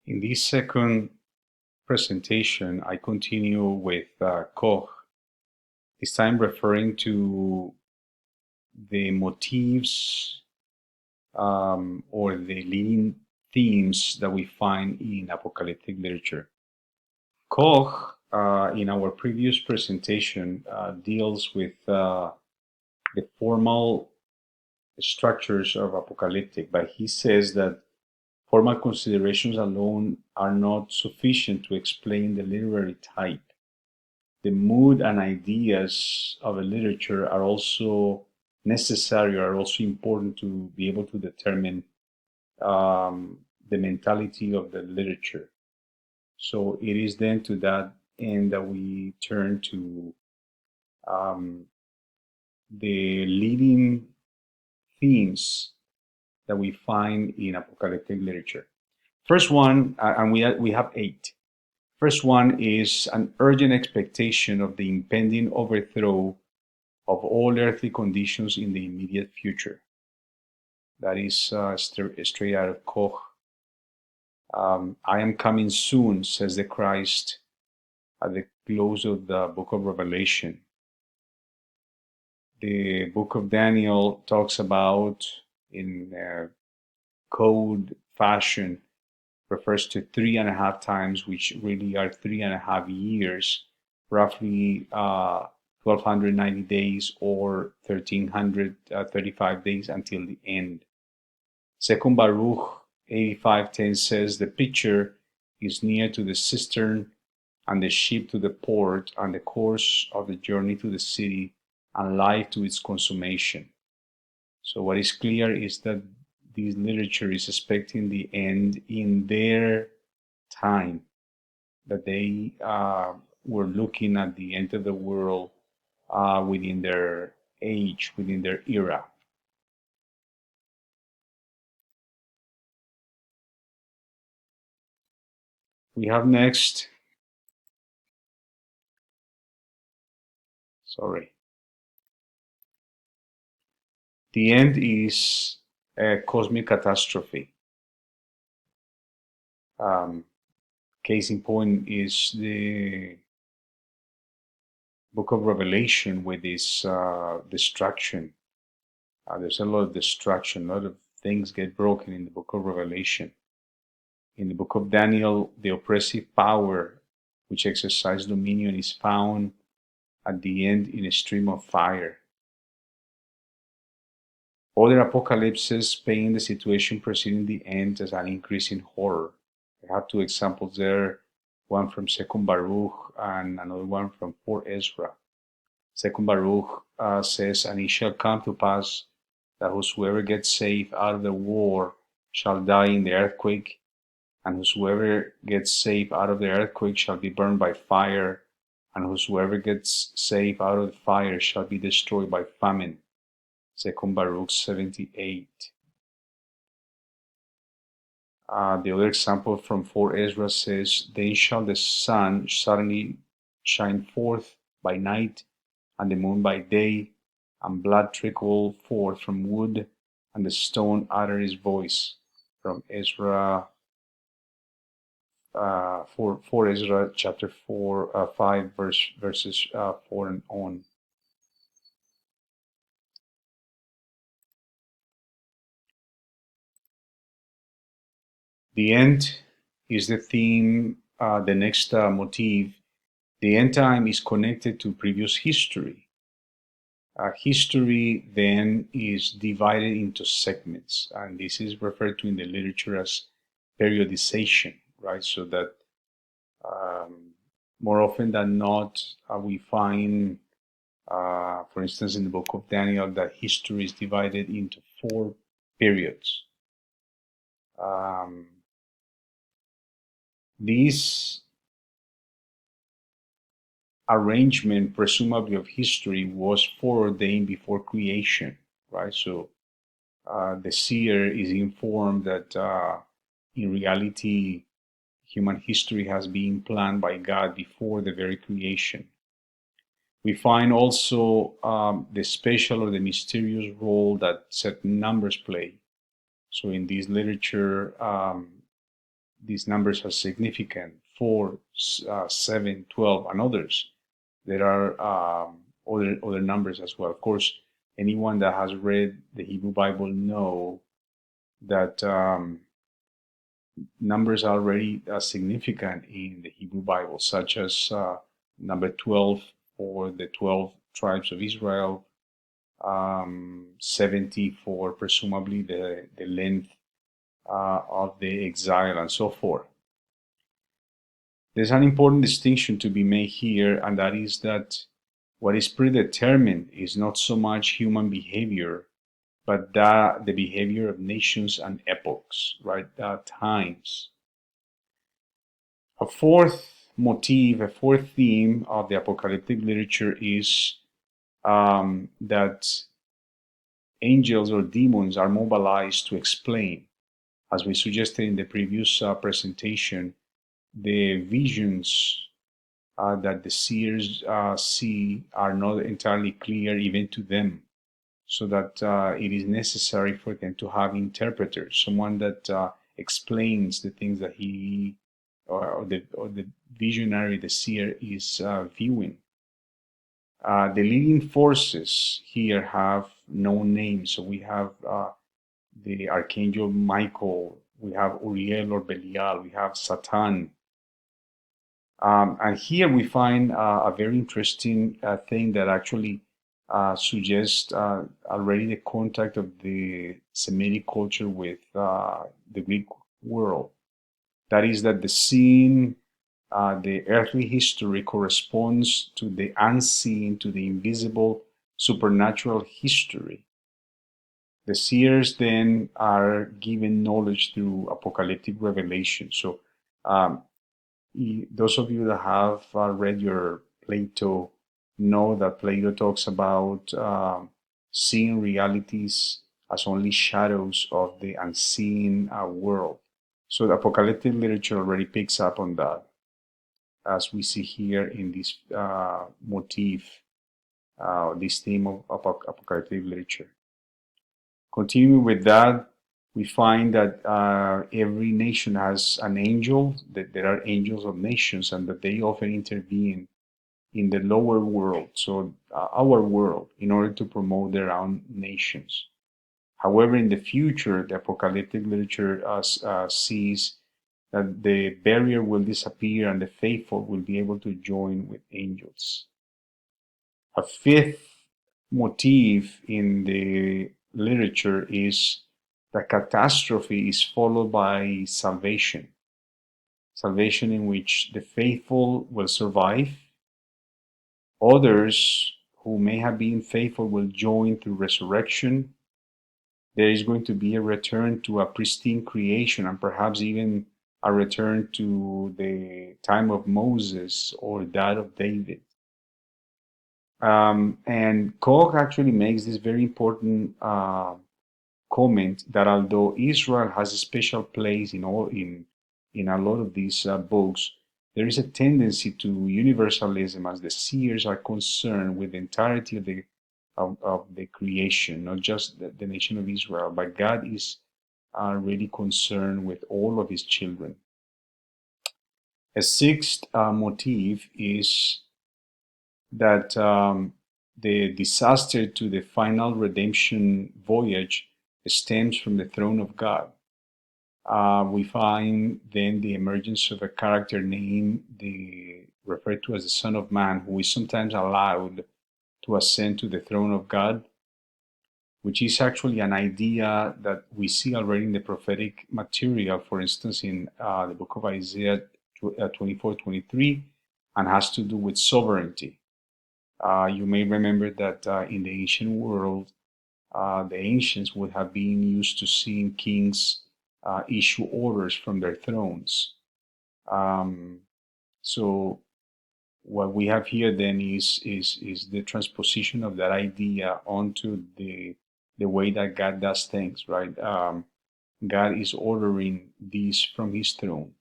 In this second presentation, I continue with Koch, this time referring to the motifs or the leading themes that we find in apocalyptic literature. Koch, in our previous presentation, deals with the formal structures of apocalyptic, but he says that formal considerations alone are not sufficient to explain the literary type. The mood and ideas of a literature are also necessary, are also important to be able to determine the mentality of the literature. So it is then to that end that we turn to the leading themes that we find in apocalyptic literature. First one, and we have 8. First one is an urgent expectation of the impending overthrow of all earthly conditions in the immediate future. That is straight out of Koch. I am coming soon, says the Christ at the close of the book of Revelation. The book of Daniel talks about, in code fashion, refers to 3.5 times, which really are 3.5 years, roughly 1,290 days or 1,335 days until the end. Second Baruch 85:10 says, the pitcher is near to the cistern, and the ship to the port, and the course of the journey to the city, and life to its consummation. So what is clear is that this literature is expecting the end in their time, that they were looking at the end of the world within their age, within their era. We have next, the end is a cosmic catastrophe. Case in point is the book of Revelation with this destruction. There's a lot of destruction, a lot of things get broken in the book of Revelation. In the book of Daniel, the oppressive power which exercised dominion is found at the end in a stream of fire. Other apocalypses paint the situation preceding the end as an increase in horror. I have 2 examples there, one from Second Baruch and another one from 4 Ezra. Second Baruch says, and it shall come to pass that whosoever gets saved out of the war shall die in the earthquake, and whosoever gets saved out of the earthquake shall be burned by fire, and whosoever gets saved out of the fire shall be destroyed by famine. Second Baruch 78. The other example from 4 Ezra says, then shall the sun suddenly shine forth by night, and the moon by day, and blood trickle forth from wood, and the stone utter his voice. From Ezra 4 Ezra chapter 5 verses 4 and on. The end is the theme, the next motif. The end time is connected to previous history. History then is divided into segments, and this is referred to in the literature as periodization, right? So that more often than not, we find, for instance, in the book of Daniel, that history is divided into 4 periods. This arrangement, presumably of history, was foreordained before creation, right? So the seer is informed that in reality, human history has been planned by God before the very creation. We find also the special or the mysterious role that certain numbers play. So in this literature, these numbers are significant, 4, 7, 12, and others. There are other numbers as well. Of course, anyone that has read the Hebrew Bible know that numbers are already significant in the Hebrew Bible, such as number 12 for the 12 tribes of Israel, 70 for presumably the length of the exile, and so forth. There's an important distinction to be made here, and that is that what is predetermined is not so much human behavior, but the behavior of nations and epochs, right? Times. A fourth motif, a fourth theme of the apocalyptic literature is that angels or demons are mobilized to explain. As we suggested in the previous presentation, the visions that the seers see are not entirely clear even to them, so that it is necessary for them to have interpreters, someone that explains the things that he or the visionary, the seer, is viewing. The leading forces here have no names. So we have the Archangel Michael, we have Uriel or Belial, we have Satan. And here we find a very interesting thing that actually suggests already the contact of the Semitic culture with the Greek world. That is that the scene, the earthly history corresponds to the unseen, to the invisible, supernatural history. The seers then are given knowledge through apocalyptic revelation. So those of you that have read your Plato know that Plato talks about seeing realities as only shadows of the unseen world. So the apocalyptic literature already picks up on that, as we see here in this motif, this theme of apocalyptic literature. Continuing with that, we find that every nation has an angel, that there are angels of nations, and that they often intervene in the lower world, so our world, in order to promote their own nations. However, in the future, the apocalyptic literature sees that the barrier will disappear and the faithful will be able to join with angels. A fifth motif in the literature is that catastrophe is followed by salvation. Salvation in which the faithful will survive. Others who may have been faithful will join through resurrection. There is going to be a return to a pristine creation, and perhaps even a return to the time of Moses or that of David. And Koch actually makes this very important comment that although Israel has a special place in a lot of these books, there is a tendency to universalism, as the seers are concerned with the entirety of the creation, not just the nation of Israel, but God is really concerned with all of his children. A sixth motif is that the disaster to the final redemption voyage stems from the throne of God. We find then the emergence of a character named referred to as the Son of Man, who is sometimes allowed to ascend to the throne of God, which is actually an idea that we see already in the prophetic material, for instance, in the book of Isaiah 24:23, and has to do with sovereignty. You may remember that in the ancient world, the ancients would have been used to seeing kings issue orders from their thrones. So what we have here then is the transposition of that idea onto the way that God does things, right? God is ordering these from his throne.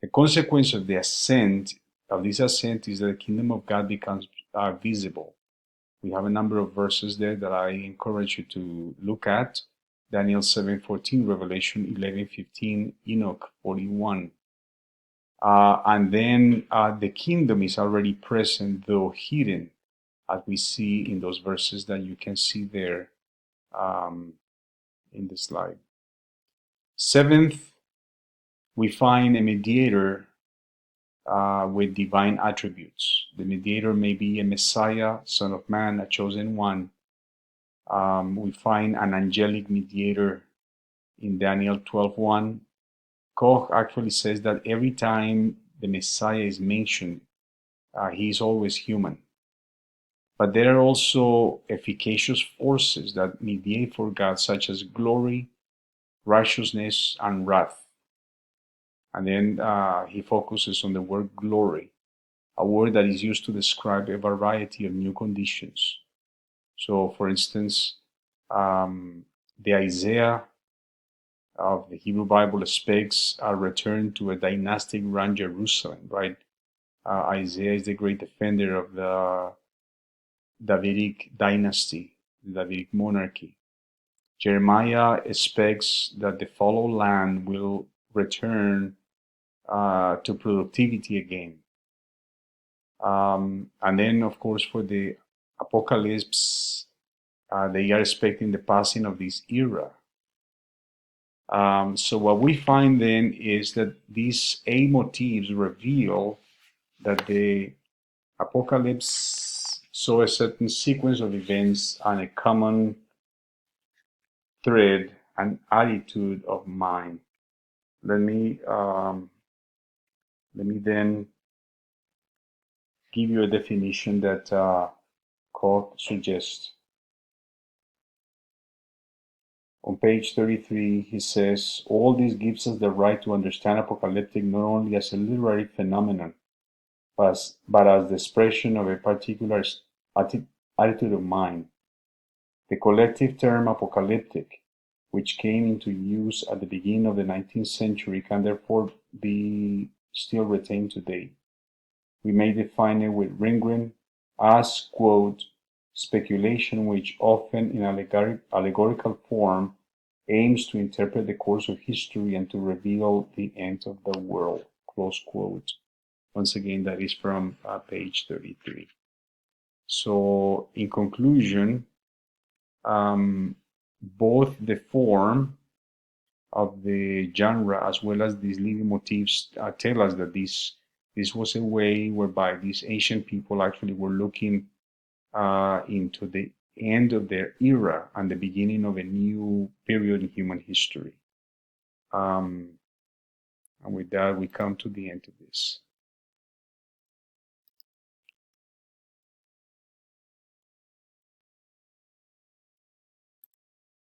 The consequence of this ascent is that the kingdom of God becomes visible. We have a number of verses there that I encourage you to look at. Daniel 7:14, Revelation 11:15, Enoch 41. And then the kingdom is already present, though hidden, as we see in those verses that you can see there in the slide. Seventh, we find a mediator with divine attributes. The mediator may be a Messiah, Son of Man, a chosen one. We find an angelic mediator in Daniel 12:1. Koch actually says that every time the Messiah is mentioned, he is always human. But there are also efficacious forces that mediate for God, such as glory, righteousness, and wrath. And then he focuses on the word glory, a word that is used to describe a variety of new conditions. So, for instance, the Isaiah of the Hebrew Bible speaks a return to a dynastic run Jerusalem, right? Isaiah is the great defender of the Davidic dynasty, the Davidic monarchy. Jeremiah expects that the fallow land will return to productivity again. And then, of course, for the Apocalypse, they are expecting the passing of this era. So what we find then is that these eight motifs reveal that the Apocalypse saw a certain sequence of events and a common thread and attitude of mind. Let me then give you a definition that Koch suggests. On page 33, he says, all this gives us the right to understand apocalyptic not only as a literary phenomenon, but as the expression of a particular attitude of mind. The collective term apocalyptic, which came into use at the beginning of the 19th century, can therefore be still retained today. We may define it with Ringren as, quote, speculation which often in allegorical form aims to interpret the course of history and to reveal the end of the world, close quote. Once again, that is from page 33. So, in conclusion, both the form of the genre as well as these living motifs tell us that this was a way whereby these ancient people actually were looking into the end of their era and the beginning of a new period in human history. And with that, we come to the end of this.